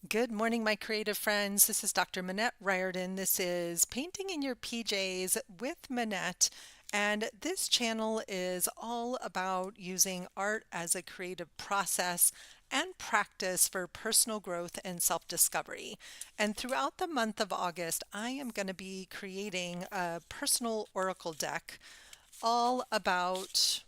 Good morning, my creative friends. This is Dr. Minette Riordan. This is Painting in Your PJs with Minette. And this channel is all about using art as a creative process and practice for personal growth and self-discovery. And throughout the month of August, I am going to be creating a personal oracle deck all about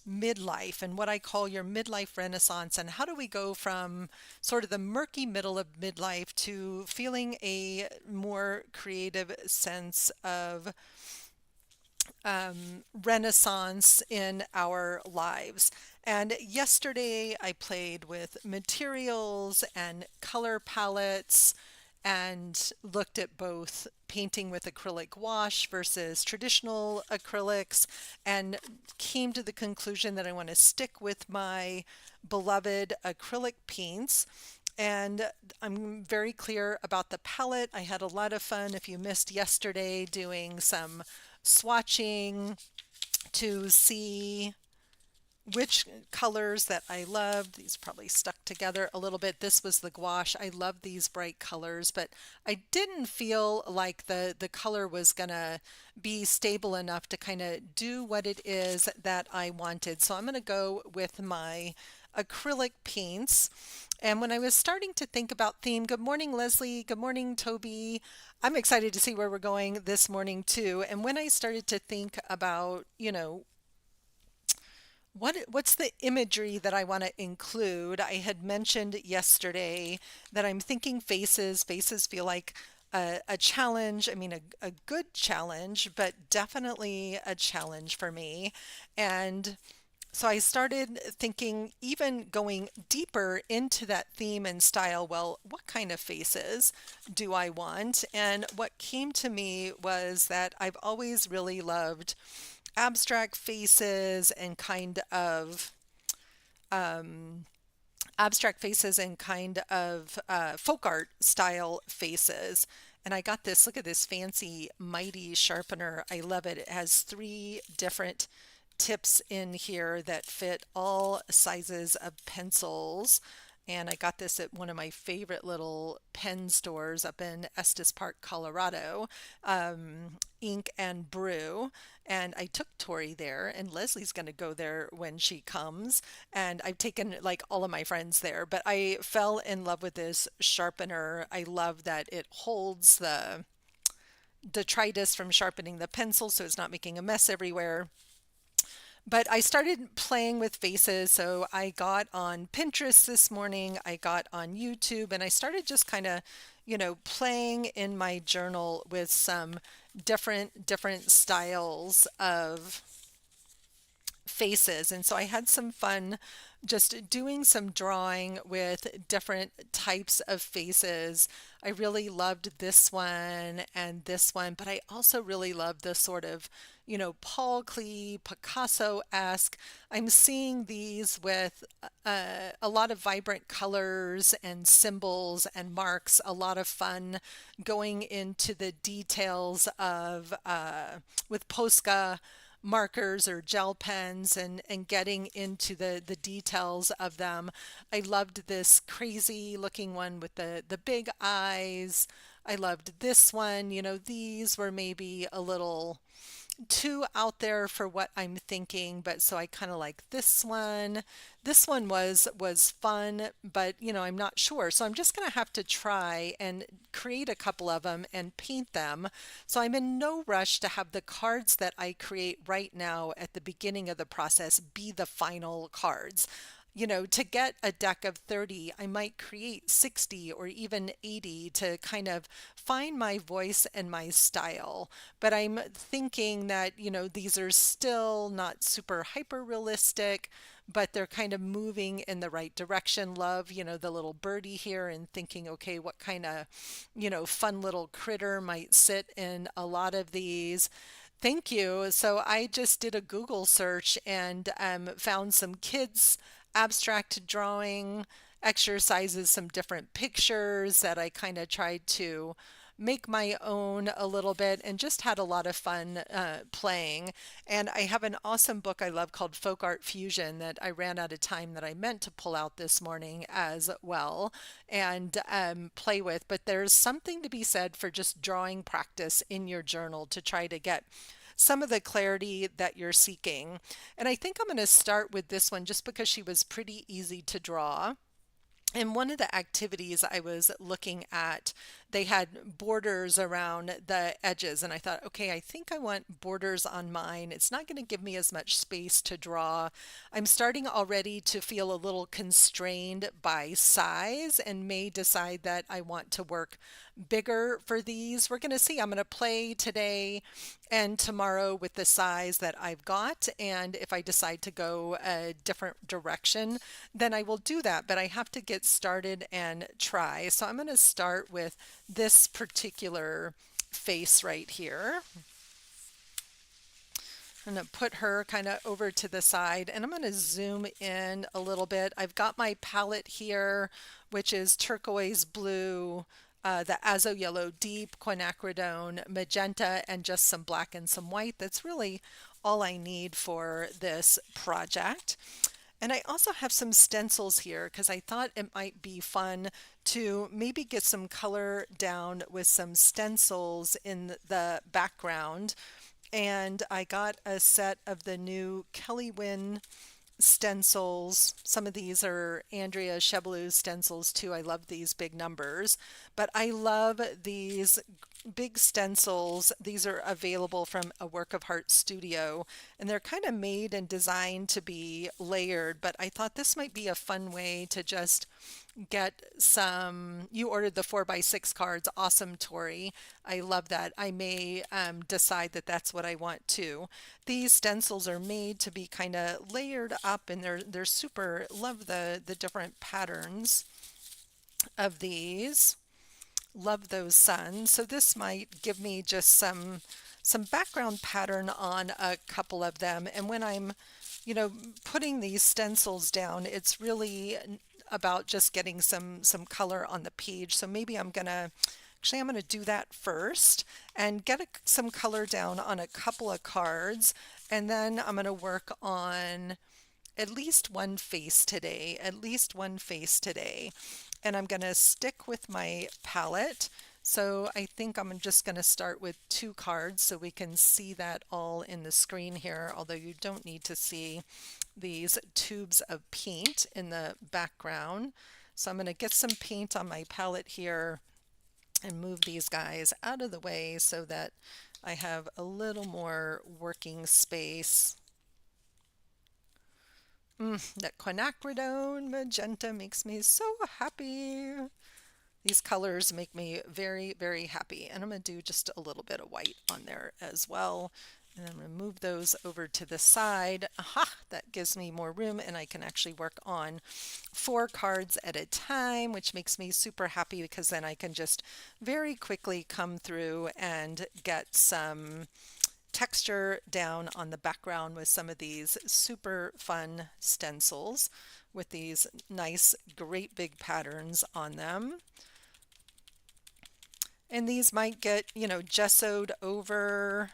midlife and what I call your midlife renaissance, and how do we go from sort of the murky middle of midlife to feeling a more creative sense of renaissance in our lives. And yesterday I played with materials and color palettes and looked at both painting with acrylic wash versus traditional acrylics, and came to the conclusion that I want to stick with my beloved acrylic paints. And I'm very clear about the palette. I had a lot of fun, if you missed yesterday, doing some swatching to see which colors that I loved. These probably stuck together a little bit. This was the gouache. I love these bright colors, but I didn't feel like the color was gonna be stable enough to kind of do what it is that I wanted. So I'm gonna go with my acrylic paints. And when I was starting to think about theme, good morning, Leslie. Good morning, Toby. I'm excited to see where we're going this morning too. And when I started to think about, what's the imagery that I want to include? I had mentioned yesterday that I'm thinking faces. Faces feel like a challenge. I mean, a good challenge, but definitely a challenge for me. And so I started thinking, even going deeper into that theme and style, well, what kind of faces do I want? And what came to me was that I've always really loved abstract faces and folk art style faces. And I got this, look at this fancy mighty sharpener. I love it. It has three different tips in here that fit all sizes of pencils. And I got this at one of my favorite little pen stores up in Estes Park, Colorado, Ink and Brew. And I took Tori there, and Leslie's going to go there when she comes. And I've taken like all of my friends there, but I fell in love with this sharpener. I love that it holds the detritus from sharpening the pencil so it's not making a mess everywhere. But I started playing with faces. So I got on Pinterest this morning, I got on YouTube, and I started just kind of, playing in my journal with some different styles of faces. And so I had some fun just doing some drawing with different types of faces. I really loved this one and this one, but I also really loved the sort of, Paul Klee, Picasso-esque. I'm seeing these with a lot of vibrant colors and symbols and marks, a lot of fun going into the details of, with posca markers or gel pens, and getting into the details of them. I loved this crazy looking one with the big eyes. I loved this one. These were maybe a little too out there for what I'm thinking, but so I kind of like this one. This one was fun, but I'm not sure. So I'm just going to have to try and create a couple of them and paint them. So I'm in no rush to have the cards that I create right now at the beginning of the process be the final cards. To get a deck of 30, I might create 60 or even 80 to kind of find my voice and my style. But I'm thinking that, these are still not super hyper realistic, but they're kind of moving in the right direction. Love, the little birdie here, and thinking, okay, what kind of, fun little critter might sit in a lot of these. Thank you. So I just did a Google search and found some kids abstract drawing exercises, some different pictures that I kind of tried to make my own a little bit and just had a lot of fun playing. And I have an awesome book I love called Folk Art Fusion that I ran out of time that I meant to pull out this morning as well and play with. But there's something to be said for just drawing practice in your journal to try to get some of the clarity that you're seeking. And I think I'm going to start with this one just because she was pretty easy to draw. And one of the activities I was looking at, they had borders around the edges. And I thought, okay, I think I want borders on mine. It's not going to give me as much space to draw. I'm starting already to feel a little constrained by size and may decide that I want to work bigger for these. We're going to see. I'm going to play today and tomorrow with the size that I've got. And if I decide to go a different direction, then I will do that. But I have to get started and try. So I'm going to start with this particular face right here. I'm going to put her kind of over to the side and I'm going to zoom in a little bit. I've got my palette here, which is turquoise blue, the azo yellow deep, quinacridone, magenta, and just some black and some white. That's really all I need for this project. And I also have some stencils here because I thought it might be fun to maybe get some color down with some stencils in the background. And I got a set of the new Kelly Wynn stencils. Some of these are Andrea Chebelou's stencils too. I love these big numbers, but I love these big stencils. These are available from a Work of Heart studio and they're kind of made and designed to be layered, but I thought this might be a fun way to just get some. You ordered the 4x6 cards. Awesome, Tori. I love that. I may decide that that's what I want too. These stencils are made to be kind of layered up and they're super. Love the different patterns of these. Love those suns. So this might give me just some background pattern on a couple of them. And when I'm, putting these stencils down, it's really about just getting some color on the page. So maybe I'm going to do that first and get some color down on a couple of cards. And then I'm going to work on at least one face today, And I'm going to stick with my palette. So I think I'm just going to start with 2 cards so we can see that all in the screen here, although you don't need to see these tubes of paint in the background. So I'm going to get some paint on my palette here and move these guys out of the way so that I have a little more working space. That quinacridone magenta makes me so happy. These colors make me very, very happy. And I'm going to do just a little bit of white on there as well. And I'm going to move those over to the side. Aha! That gives me more room and I can actually work on 4 cards at a time, which makes me super happy because then I can just very quickly come through and get some texture down on the background with some of these super fun stencils with these nice, great big patterns on them. And these might get, gessoed over.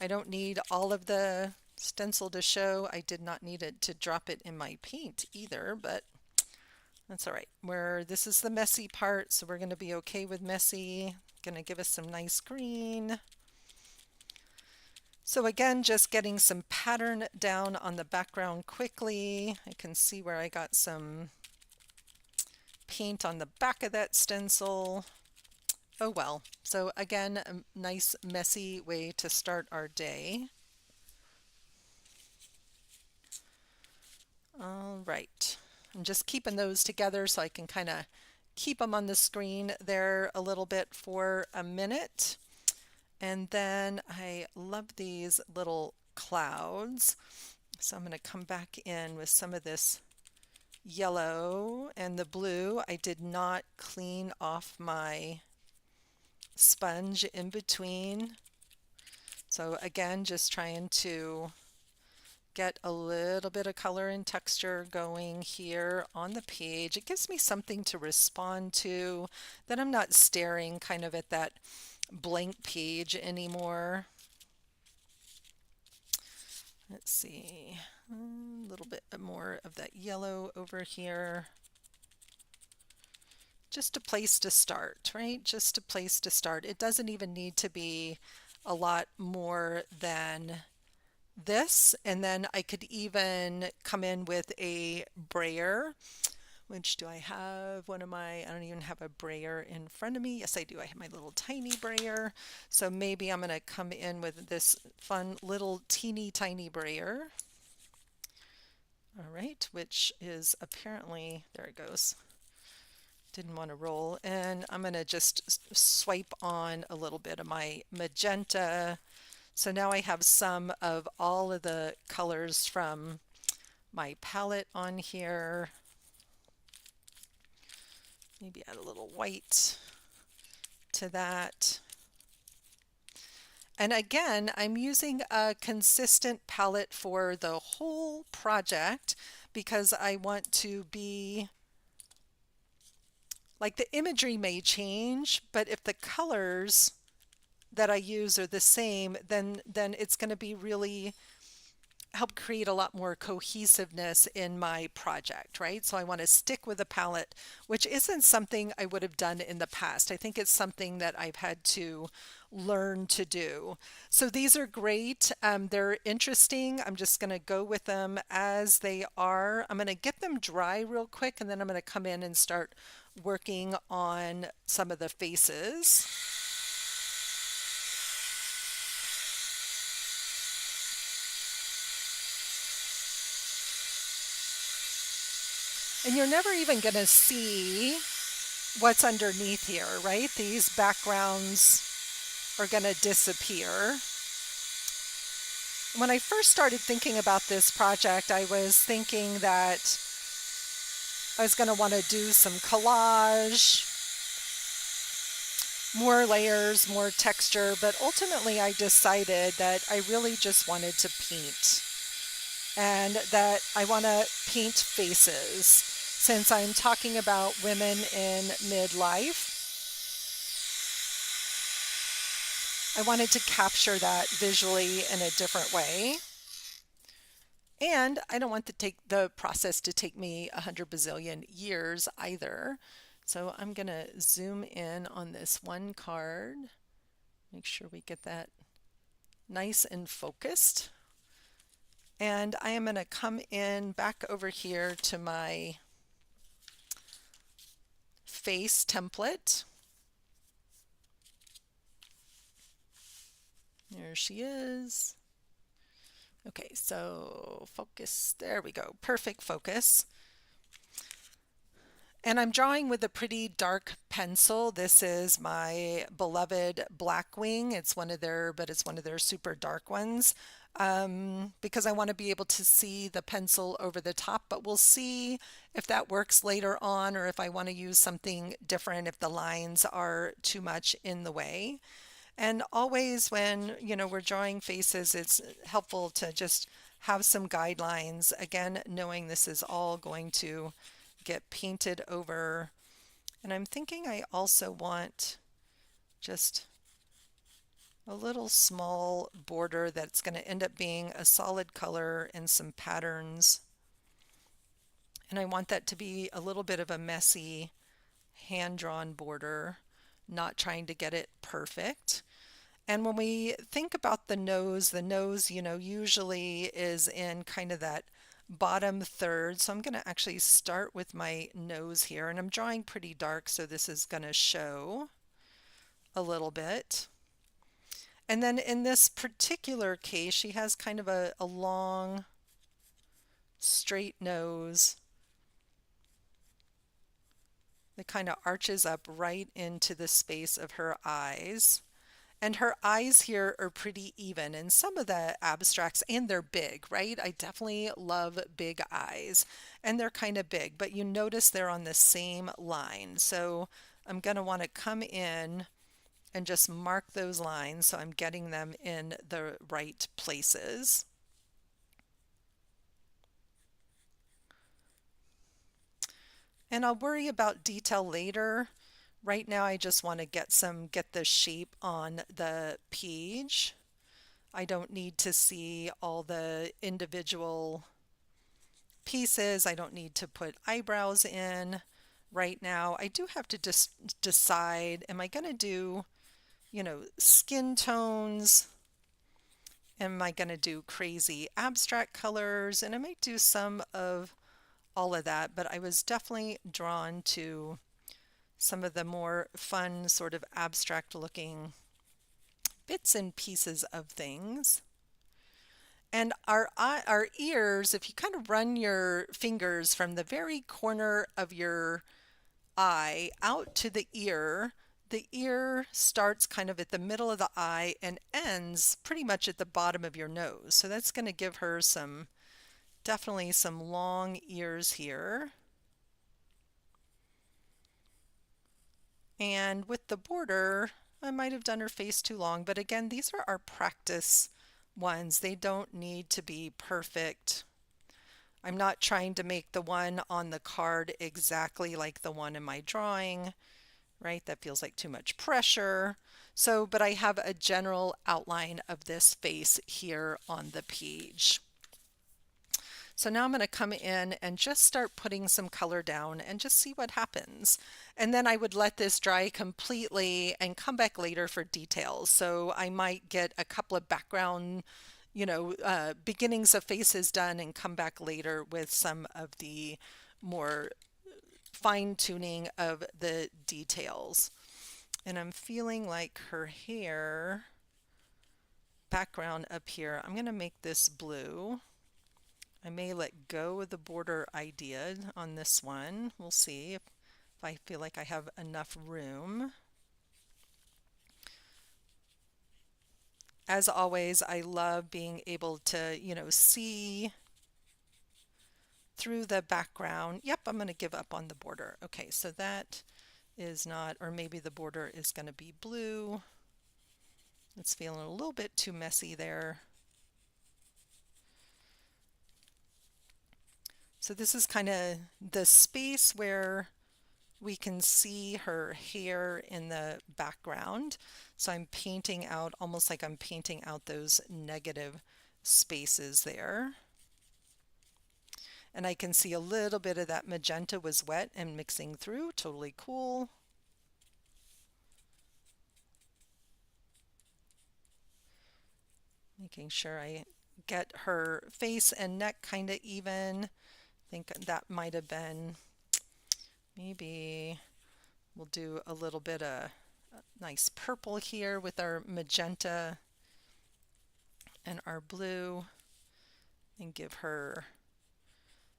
I don't need all of the stencil to show. I did not need it to drop it in my paint either, but that's all right. This is the messy part, so we're going to be okay with messy. Going to give us some nice green. So again, just getting some pattern down on the background quickly. I can see where I got some paint on the back of that stencil. Oh well. So again, a nice messy way to start our day. All right. I'm just keeping those together so I can kind of keep them on the screen there a little bit for a minute. And then I love these little clouds. So I'm going to come back in with some of this yellow and the blue. I did not clean off my sponge in between. So again, just trying to get a little bit of color and texture going here on the page. It gives me something to respond to, that I'm not staring kind of at that blank page anymore. Let's see, a little bit more of that yellow over here. Just a place to start, right? Just a place to start. It doesn't even need to be a lot more than this. And then I could even come in with a brayer. Which do I have? I don't even have a brayer in front of me. Yes, I do. I have my little tiny brayer. So maybe I'm going to come in with this fun little teeny tiny brayer. All right, which is apparently, there it goes. Didn't want to roll. And I'm going to just swipe on a little bit of my magenta. So now I have some of all of the colors from my palette on here. Maybe add a little white to that. And again, I'm using a consistent palette for the whole project because I want to be, like, the imagery may change, but if the colors that I use are the same, then it's going to be really help create a lot more cohesiveness in my project, right? So I want to stick with a palette, which isn't something I would have done in the past. I think it's something that I've had to learn to do. So these are great. They're interesting. I'm just going to go with them as they are. I'm going to get them dry real quick, and then I'm going to come in and start working on some of the faces. And you're never even going to see what's underneath here, right? These backgrounds are going to disappear. When I first started thinking about this project, I was thinking that I was going to want to do some collage, more layers, more texture, but ultimately I decided that I really just wanted to paint, and that I want to paint faces. Since I'm talking about women in midlife, I wanted to capture that visually in a different way. And I don't want the process to take me 100 bazillion years either. So I'm going to zoom in on this one card, make sure we get that nice and focused. And I am going to come in back over here to my face template. There she is. Okay, so focus. There we go. Perfect focus. And I'm drawing with a pretty dark pencil. This is my beloved Blackwing. It's one of their super dark ones, because I want to be able to see the pencil over the top, but we'll see if that works later on, or if I want to use something different if the lines are too much in the way. And always when, we're drawing faces, it's helpful to just have some guidelines. Again, knowing this is all going to get painted over. And I'm thinking I also want just a little small border that's going to end up being a solid color and some patterns. And I want that to be a little bit of a messy hand-drawn border, not trying to get it perfect. And when we think about the nose, usually is in kind of that bottom third. So I'm going to actually start with my nose here, and I'm drawing pretty dark, so this is going to show a little bit. And then in this particular case, she has kind of a long, straight nose that kind of arches up right into the space of her eyes. And her eyes here are pretty even, and some of the abstracts, and they're big, right? I definitely love big eyes, and they're kind of big, but you notice they're on the same line. So I'm going to want to come in and just mark those lines so I'm getting them in the right places. And I'll worry about detail later. Right now I just want to get the shape on the page. I don't need to see all the individual pieces. I don't need to put eyebrows in right now. I do have to just decide, am I going to do, skin tones? Am I going to do crazy abstract colors? And I might do some of all of that, but I was definitely drawn to some of the more fun, sort of abstract looking bits and pieces of things. And our ears, if you kind of run your fingers from the very corner of your eye out to the ear starts kind of at the middle of the eye and ends pretty much at the bottom of your nose. So that's going to give her definitely some long ears here. And with the border, I might have done her face too long, but again, these are our practice ones. They don't need to be perfect. I'm not trying to make the one on the card exactly like the one in my drawing, right? That feels like too much pressure. So, but I have a general outline of this face here on the page. So now I'm going to come in and just start putting some color down and just see what happens. And then I would let this dry completely and come back later for details. So I might get a couple of background, beginnings of faces done and come back later with some of the more fine tuning of the details. And I'm feeling like her hair background up here, I'm going to make this blue. I may let go of the border idea on this one. We'll see if I feel like I have enough room. As always, I love being able to, see through the background. Yep, I'm going to give up on the border. Okay, so that is not, or maybe the border is going to be blue. It's feeling a little bit too messy there. So this is kind of the space where we can see her hair in the background. So I'm painting out, almost like I'm painting out those negative spaces there. And I can see a little bit of that magenta was wet and mixing through. Totally cool. Making sure I get her face and neck kind of even. I think that might have been, maybe we'll do a little bit of nice purple here with our magenta and our blue, and give her,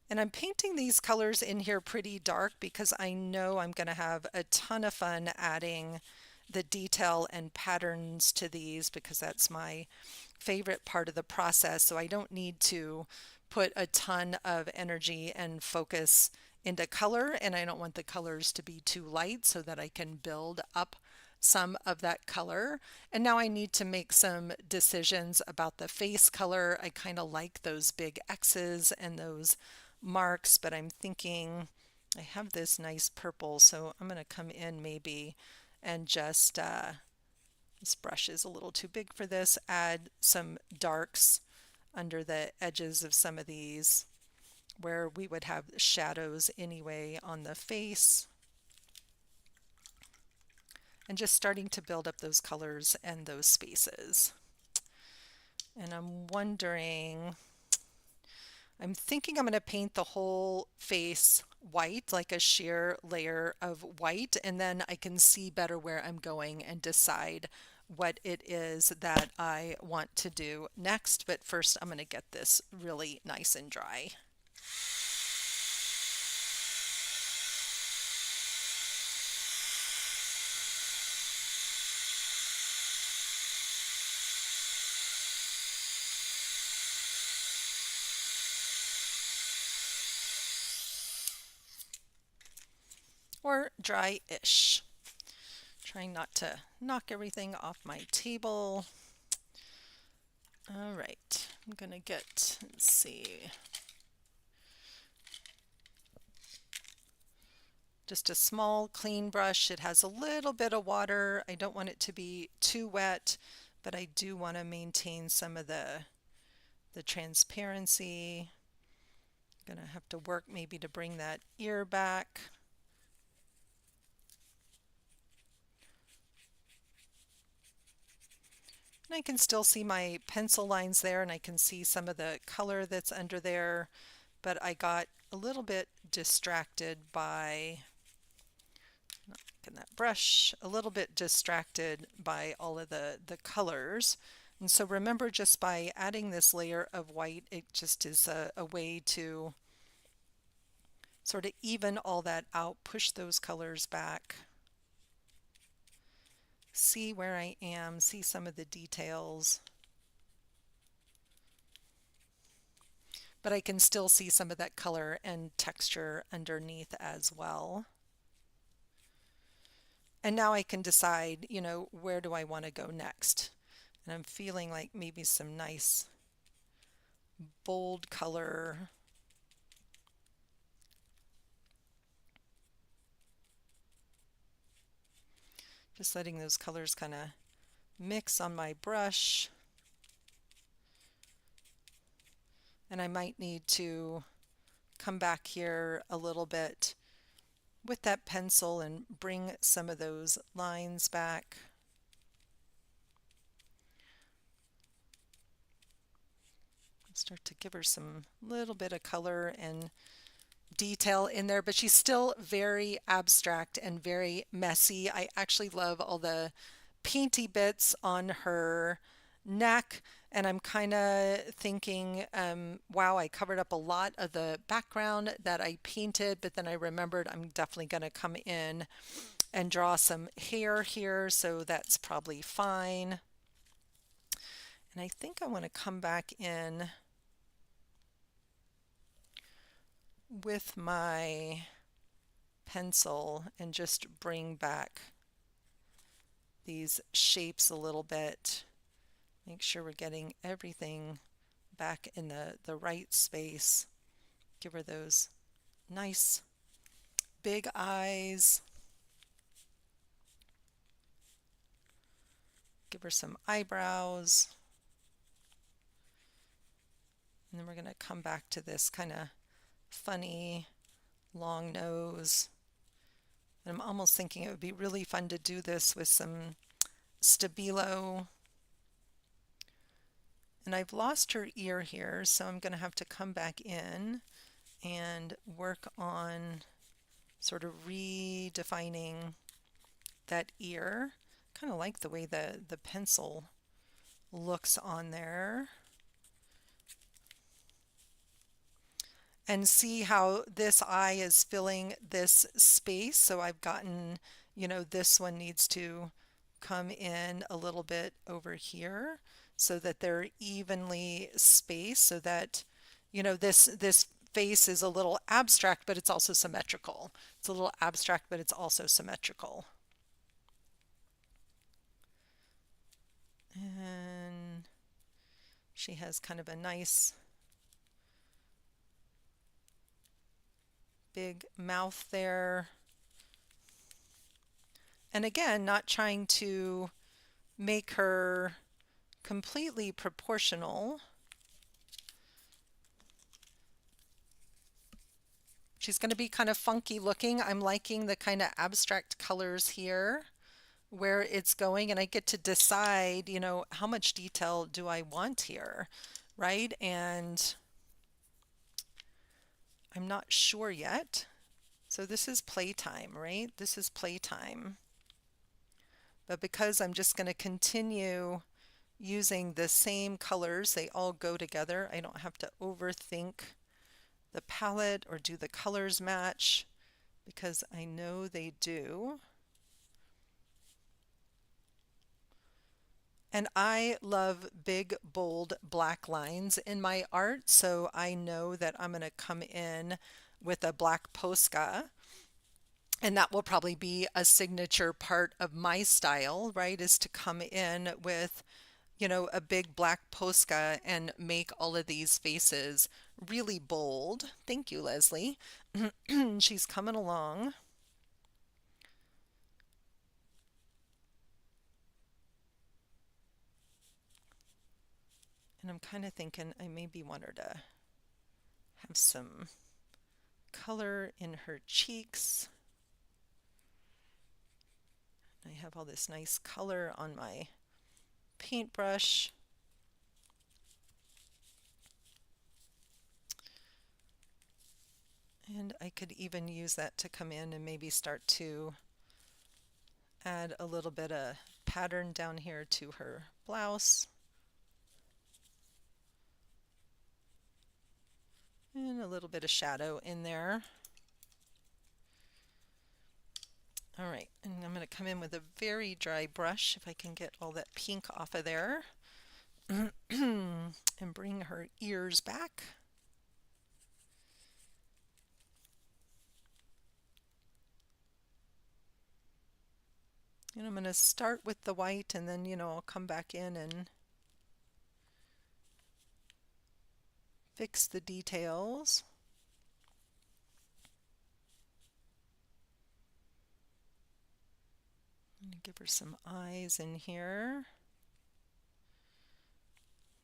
and I'm painting these colors in here pretty dark because I know I'm going to have a ton of fun adding the detail and patterns to these because that's my favorite part of the process. So I don't need to put a ton of energy and focus into color, and I don't want the colors to be too light so that I can build up some of that color. And now I need to make some decisions about the face color. I kind of like those big X's and those marks, but I'm thinking I have this nice purple, so I'm going to come in maybe and just, this brush is a little too big for this, add some darks under the edges of some of these where we would have shadows anyway on the face. And just starting to build up those colors and those spaces. And I'm wondering, I'm thinking I'm going to paint the whole face white, like a sheer layer of white, and then I can see better where I'm going and decide what it is that I want to do next. But first, I'm going to get this really nice and dry. Or dry-ish. Trying not to knock everything off my table. All right, I'm gonna get, let's see. Just a small clean brush. It has a little bit of water. I don't want it to be too wet, but I do want to maintain some of the transparency. Gonna have to work maybe to bring that ear back. And I can still see my pencil lines there, and I can see some of the color that's under there, but I got a little bit distracted by that brush, a little bit distracted by all of the colors. And so remember, just by adding this layer of white, it just is a way to sort of even all that out, push those colors back, see where I am, see some of the details. But I can still see some of that color and texture underneath as well. And now I can decide, where do I want to go next? And I'm feeling like maybe some nice bold color. Just letting those colors kind of mix on my brush. And I might need to come back here a little bit with that pencil and bring some of those lines back. Start to give her some little bit of color and detail in there, but she's still very abstract and very messy. I actually love all the painty bits on her neck, and I'm kind of thinking, wow, I covered up a lot of the background that I painted, but then I remembered I'm definitely going to come in and draw some hair here, so that's probably fine. And I think I want to come back in with my pencil and just bring back these shapes a little bit. Make sure we're getting everything back in the right space. Give her those nice big eyes. Give her some eyebrows. And then we're going to come back to this kind of funny long nose. And I'm almost thinking it would be really fun to do this with some Stabilo. And I've lost her ear here, so I'm going to have to come back in and work on sort of redefining that ear. Kind of like the way the pencil looks on there. And see how this eye is filling this space. So I've gotten, this one needs to come in a little bit over here so that they're evenly spaced, so that, this face is a little abstract, but it's also symmetrical. It's a little abstract, but it's also symmetrical. And she has kind of a nice big mouth there. And again, not trying to make her completely proportional. She's going to be kind of funky looking. I'm liking the kind of abstract colors here where it's going, and I get to decide, how much detail do I want here, right? And I'm not sure yet. So this is playtime, right? This is playtime. But because I'm just going to continue using the same colors, they all go together. I don't have to overthink the palette or do the colors match because I know they do. And I love big, bold black lines in my art, so I know that I'm going to come in with a black posca, and that will probably be a signature part of my style, right, is to come in with, a big black posca and make all of these faces really bold. Thank you, Leslie. She's coming along. And I'm kind of thinking I maybe want her to have some color in her cheeks. I have all this nice color on my paintbrush. And I could even use that to come in and maybe start to add a little bit of pattern down here to her blouse. And a little bit of shadow in there. All right, and I'm going to come in with a very dry brush if I can get all that pink off of there. And bring her ears back. And I'm going to start with the white and then, I'll come back in and fix the details. I'm going to give her some eyes in here.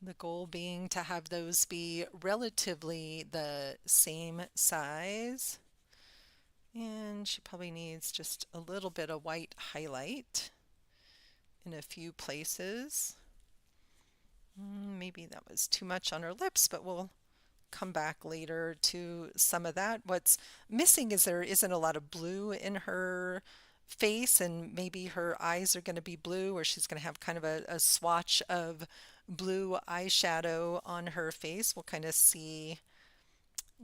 The goal being to have those be relatively the same size. And she probably needs just a little bit of white highlight in a few places. Maybe that was too much on her lips, but we'll come back later to some of that. What's missing is there isn't a lot of blue in her face, and maybe her eyes are going to be blue, or she's going to have kind of a swatch of blue eyeshadow on her face. We'll kind of see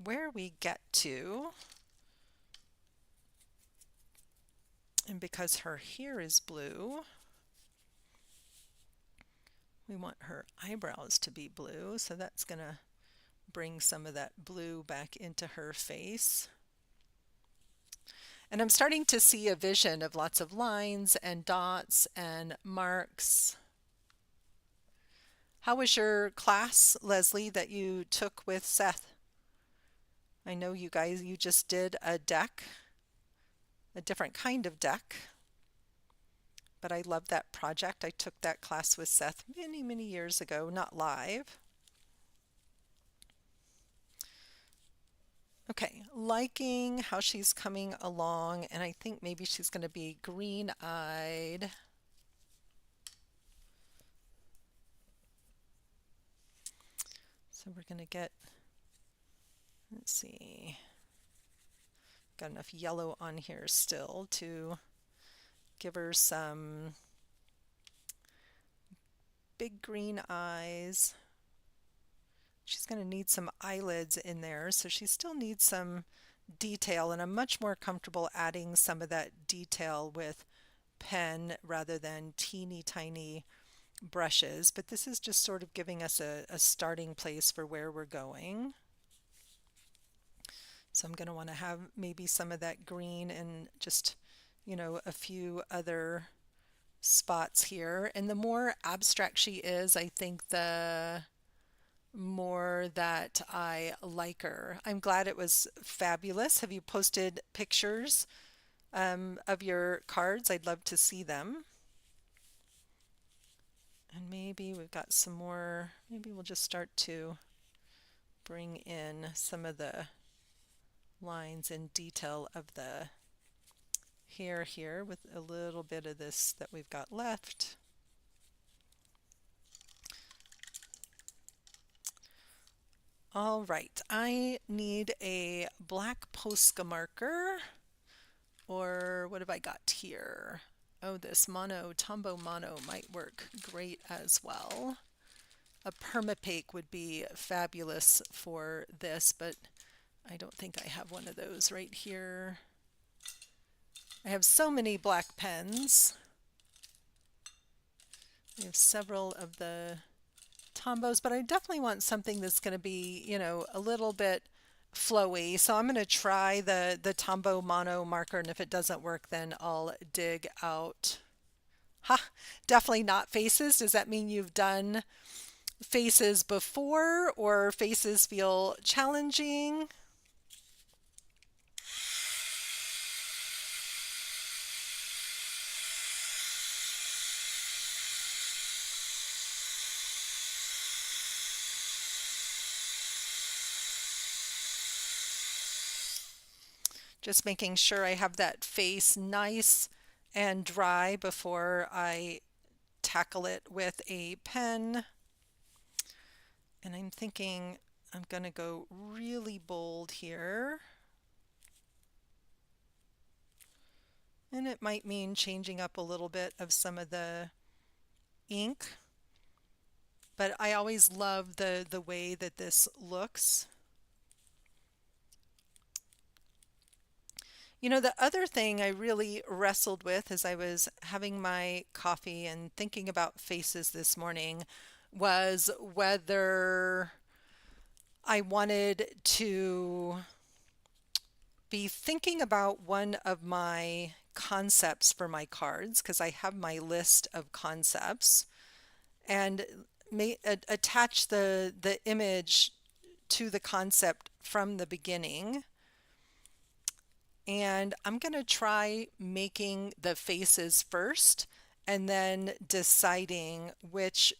where we get to. And because her hair is blue, we want her eyebrows to be blue, so that's going to bring some of that blue back into her face. And I'm starting to see a vision of lots of lines and dots and marks. How was your class, Leslie, that you took with Seth? I know you guys, you just did a deck, a different kind of deck, but I love that project. I took that class with Seth many, many years ago, not live. Okay, liking how she's coming along, and I think maybe she's going to be green-eyed. So we're going to get, let's see, got enough yellow on here still to give her some big green eyes. She's going to need some eyelids in there, so she still needs some detail, and I'm much more comfortable adding some of that detail with pen rather than teeny tiny brushes, but this is just sort of giving us a starting place for where we're going. So I'm going to want to have maybe some of that green and just, a few other spots here. And the more abstract she is, I think the more that I like her. I'm glad it was fabulous. Have you posted pictures of your cards? I'd love to see them. And maybe we've got some more, maybe we'll just start to bring in some of the lines and detail of the hair here with a little bit of this that we've got left. All right, I need a black Posca marker, or what have I got here? Oh, this Tombow Mono might work great as well. A permapaque would be fabulous for this, but I don't think I have one of those right here. I have so many black pens. I have several of the Tombows, but I definitely want something that's going to be, a little bit flowy. So I'm going to try the Tombow Mono marker, and if it doesn't work, then I'll dig out. Ha! Definitely not faces. Does that mean you've done faces before, or faces feel challenging? Just making sure I have that face nice and dry before I tackle it with a pen. And I'm thinking I'm going to go really bold here. And it might mean changing up a little bit of some of the ink. But I always love the way that this looks. You know, the other thing I really wrestled with as I was having my coffee and thinking about faces this morning was whether I wanted to be thinking about one of my concepts for my cards, because I have my list of concepts, and attach the image to the concept from the beginning. And I'm going to try making the faces first and then deciding which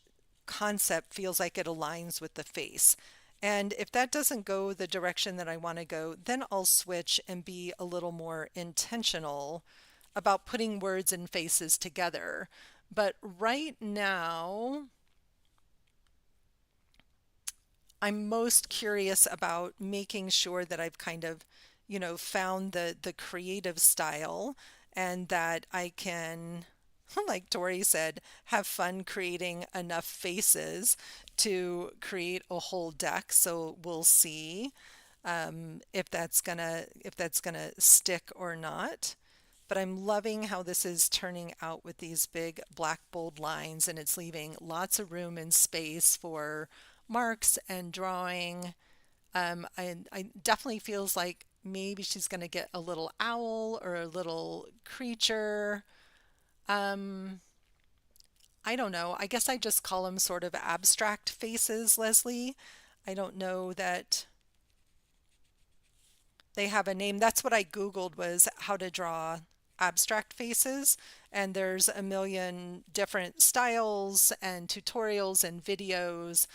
concept feels like it aligns with the face. And if that doesn't go the direction that I want to go, then I'll switch and be a little more intentional about putting words and faces together. But right now, I'm most curious about making sure that I've kind of, found the creative style, and that I can, like Tori said, have fun creating enough faces to create a whole deck. So we'll see if that's gonna stick or not. But I'm loving how this is turning out with these big black bold lines, and it's leaving lots of room and space for marks and drawing. I definitely feels like maybe she's going to get a little owl or a little creature. Um, I don't know. I guess I just call them sort of abstract faces, Leslie. I don't know that they have a name. That's what I Googled, was how to draw abstract faces. And there's a million different styles and tutorials and videos.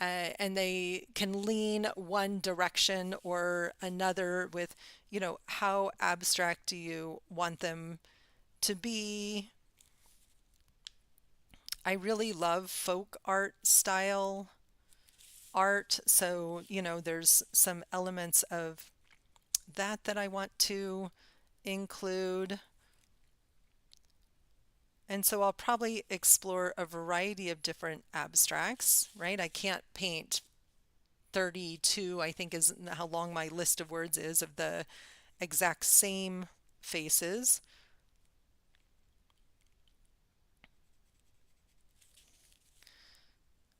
And they can lean one direction or another with, how abstract do you want them to be? I really love folk art style art. So, there's some elements of that I want to include. And so I'll probably explore a variety of different abstracts, right? I can't paint 32, I think is how long my list of words is, of the exact same faces.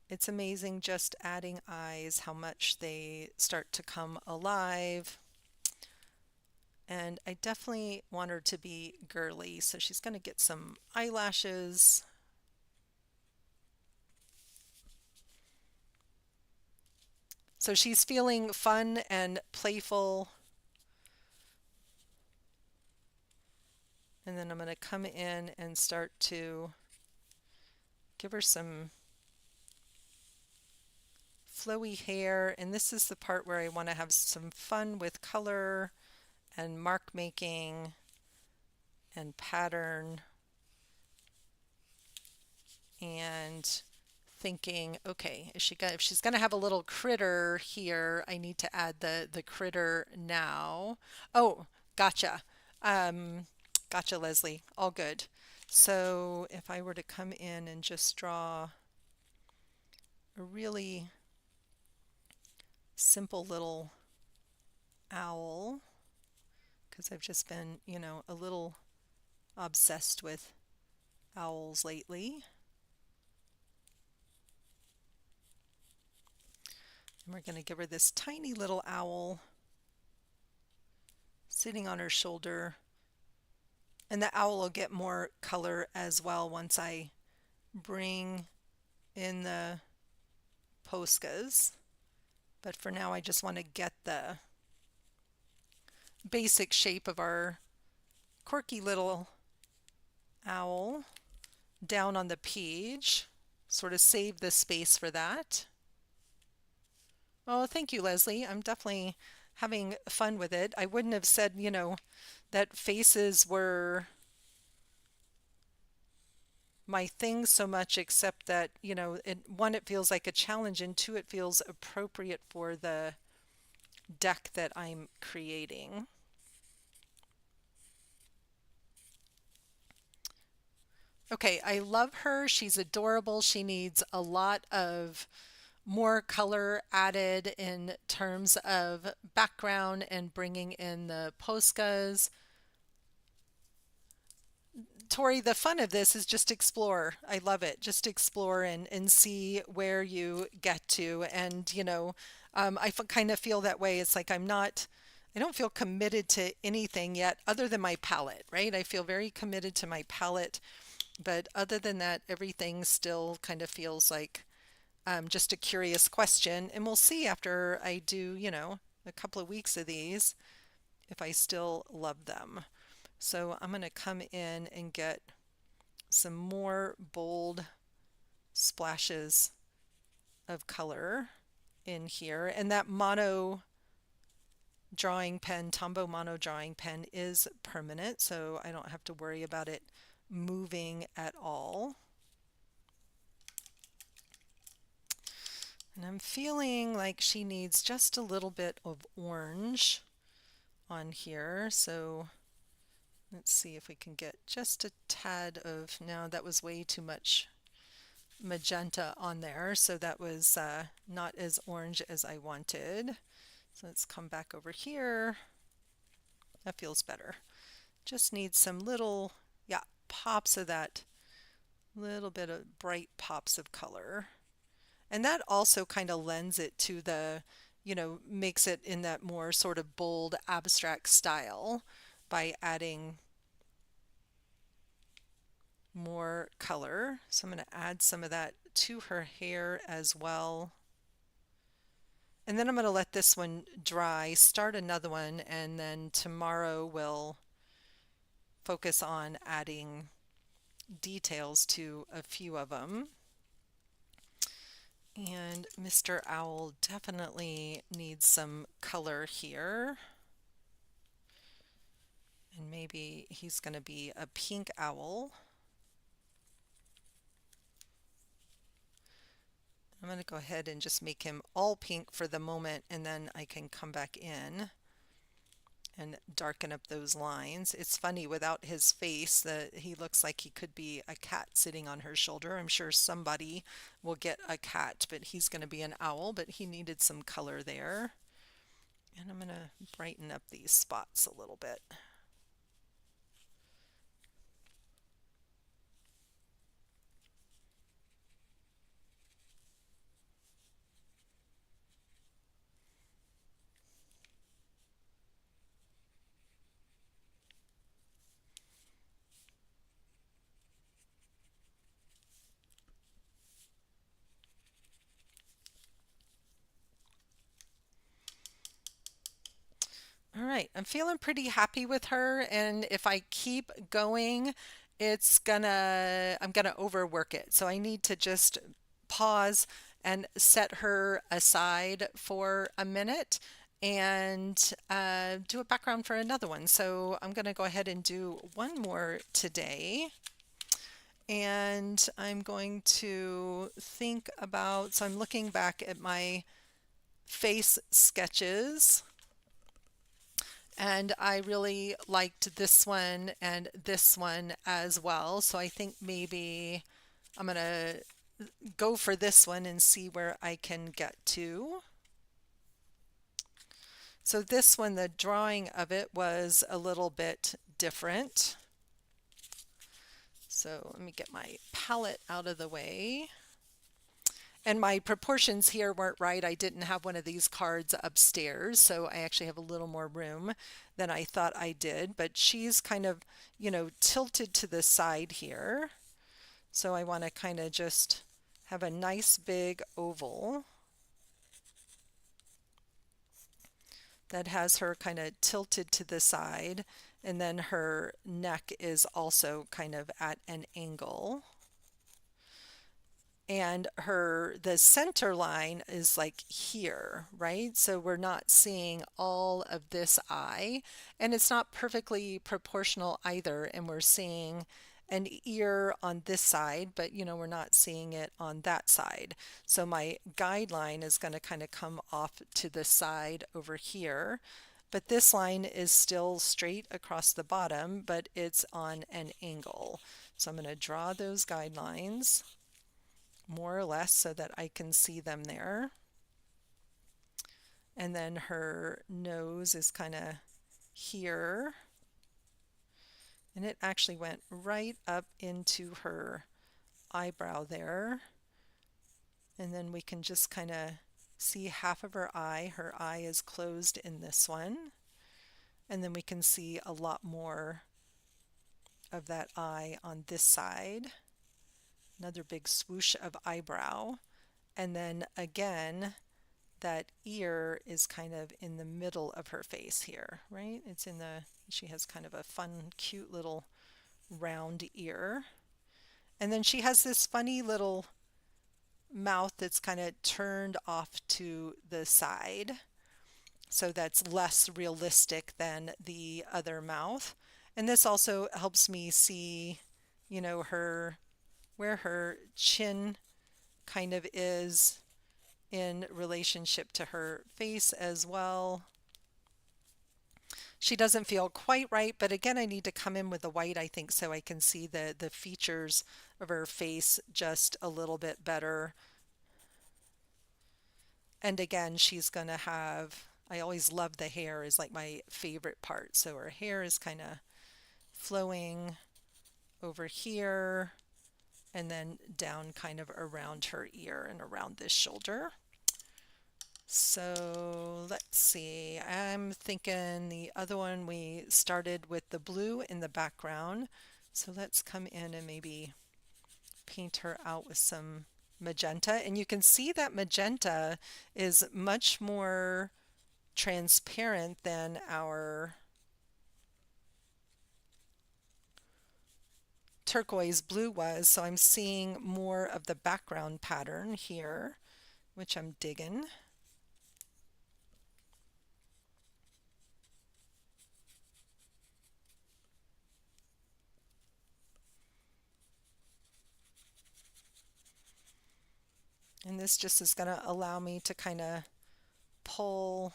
It's amazing just adding eyes, how much they start to come alive. And I definitely want her to be girly, so she's going to get some eyelashes. So she's feeling fun and playful. And then I'm going to come in and start to give her some flowy hair. And this is the part where I want to have some fun with color and mark making and pattern, and thinking, okay, if she's going to have a little critter here, I need to add the critter now. Oh, gotcha. Gotcha, Leslie. All good. So if I were to come in and just draw a really simple little owl, because I've just been, a little obsessed with owls lately. And we're going to give her this tiny little owl sitting on her shoulder. And the owl will get more color as well once I bring in the poscas. But for now, I just want to get the basic shape of our quirky little owl down on the page. Sort of save the space for that. Oh, thank you, Leslie. I'm definitely having fun with it. I wouldn't have said, that faces were my thing so much, except that, one, it feels like a challenge, and two, it feels appropriate for the deck that I'm creating. Okay, I love her. She's adorable. She needs a lot of more color added in terms of background and bringing in the poscas. Tori, the fun of this is just explore. I love it. Just explore and see where you get to. And, kind of feel that way. It's like I don't feel committed to anything yet other than my palette, right? I feel very committed to my palette. But other than that, everything still kind of feels like just a curious question. And we'll see after I do, a couple of weeks of these if I still love them. So I'm going to come in and get some more bold splashes of color in here. And that mono drawing pen, Tombow mono drawing pen, is permanent, so I don't have to worry about it moving at all. And I'm feeling like she needs just a little bit of orange on here, so let's see if we can get just a tad of, no, that was way too much magenta on there, so that was not as orange as I wanted. So let's come back over here. That feels better. Just need some little, yeah, pops of that, little bit of bright pops of color. And that also kind of lends it to the, makes it in that more sort of bold abstract style by adding more color. So I'm going to add some of that to her hair as well. And then I'm going to let this one dry, start another one, and then tomorrow we'll focus on adding details to a few of them. And Mr. Owl definitely needs some color here. And maybe he's going to be a pink owl. I'm going to go ahead and just make him all pink for the moment, and then I can come back in and darken up those lines. It's funny, without his face, that he looks like he could be a cat sitting on her shoulder. I'm sure somebody will get a cat, but he's going to be an owl, but he needed some color there. And I'm going to brighten up these spots a little bit. All right, I'm feeling pretty happy with her, and if I keep going, I'm gonna overwork it. So I need to just pause and set her aside for a minute and do a background for another one. So I'm gonna go ahead and do one more today. And I'm going to think about, so I'm looking back at my face sketches. And I really liked this one and this one as well. So I think maybe I'm going to go for this one and see where I can get to. So this one, the drawing of it was a little bit different. So let me get my palette out of the way. And my proportions here weren't right. I didn't have one of these cards upstairs, so I actually have a little more room than I thought I did. But she's kind of, tilted to the side here. So I want to kind of just have a nice big oval that has her kind of tilted to the side. And then her neck is also kind of at an angle. and the center line is like here, right? So we're not seeing all of this eye, and it's not perfectly proportional either, and we're seeing an ear on this side, but we're not seeing it on that side. So my guideline is going to kind of come off to the side over here, but this line is still straight across the bottom, but it's on an angle. So I'm going to draw those guidelines more or less so that I can see them there. And then her nose is kind of here. And it actually went right up into her eyebrow there. And then we can just kind of see half of her eye. Her eye is closed in this one. And then we can see a lot more of that eye on this side. Another big swoosh of eyebrow. And then again, that ear is kind of in the middle of her face here, right? She has kind of a fun, cute little round ear. And then she has this funny little mouth that's kind of turned off to the side. So that's less realistic than the other mouth. And this also helps me see, where her chin kind of is in relationship to her face as well. She doesn't feel quite right, but again, I need to come in with the white, I think, so I can see the features of her face just a little bit better. And again, she's going to have, I always love the hair is like my favorite part. So her hair is kind of flowing over here and then down kind of around her ear and around this shoulder. So let's see, I'm thinking the other one we started with the blue in the background. So let's come in and maybe paint her out with some magenta. And you can see that magenta is much more transparent than our turquoise blue was. So I'm seeing more of the background pattern here, which I'm digging. And this just is going to allow me to kind of pull,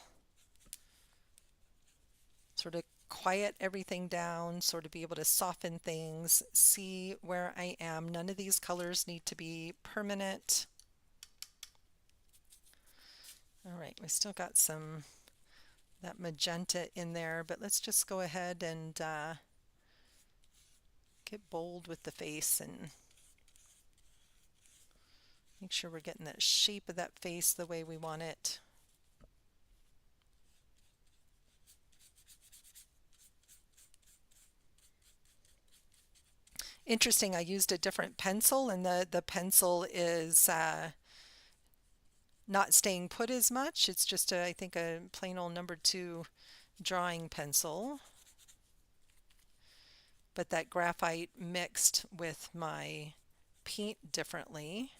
sort of quiet everything down, sort of be able to soften things, see where I am. None of these colors need to be permanent. All right, we still got that magenta in there, but let's just go ahead and get bold with the face and make sure we're getting that shape of that face the way we want it. Interesting, I used a different pencil, and the pencil is not staying put as much. It's just, I think, a plain old #2 drawing pencil. But that graphite mixed with my paint differently.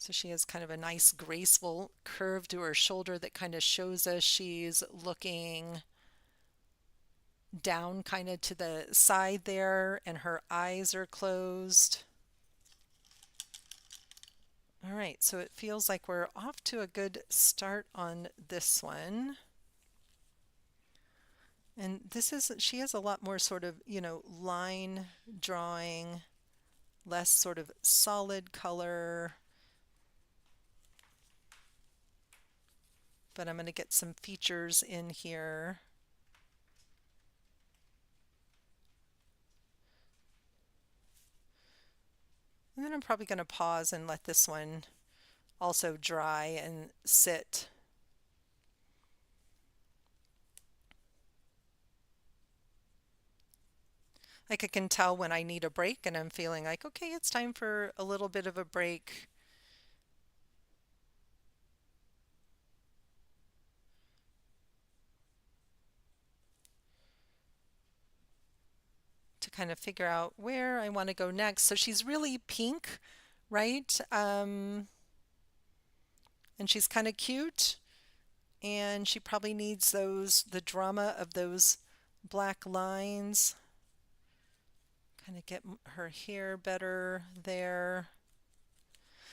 So she has kind of a nice graceful curve to her shoulder that kind of shows us she's looking down kind of to the side there, and her eyes are closed. All right, so it feels like we're off to a good start on this one. And she has a lot more sort of, line drawing, less sort of solid color. But I'm going to get some features in here. And then I'm probably going to pause and let this one also dry and sit. Like I can tell when I need a break and I'm feeling like, okay, it's time for a little bit of a break. To kind of figure out where I want to go next. So she's really pink, right? And she's kind of cute, and she probably needs the drama of those black lines. Kind of get her hair better there.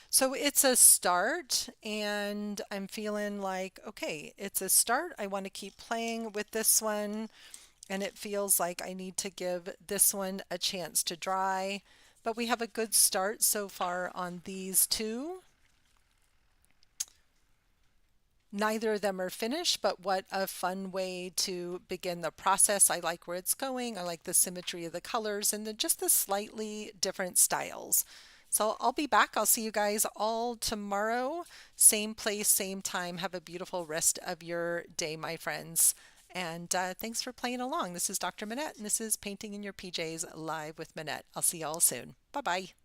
So it's a start, and I'm feeling like, okay, it's a start. I want to keep playing with this one, and it feels like I need to give this one a chance to dry. But we have a good start so far on these two. Neither of them are finished, but what a fun way to begin the process. I like where it's going. I like the symmetry of the colors and just the slightly different styles. So I'll be back. I'll see you guys all tomorrow. Same place, same time. Have a beautiful rest of your day, my friends. And thanks for playing along. This is Dr. Minette, and this is Painting in Your PJs live with Minette. I'll see you all soon. Bye bye.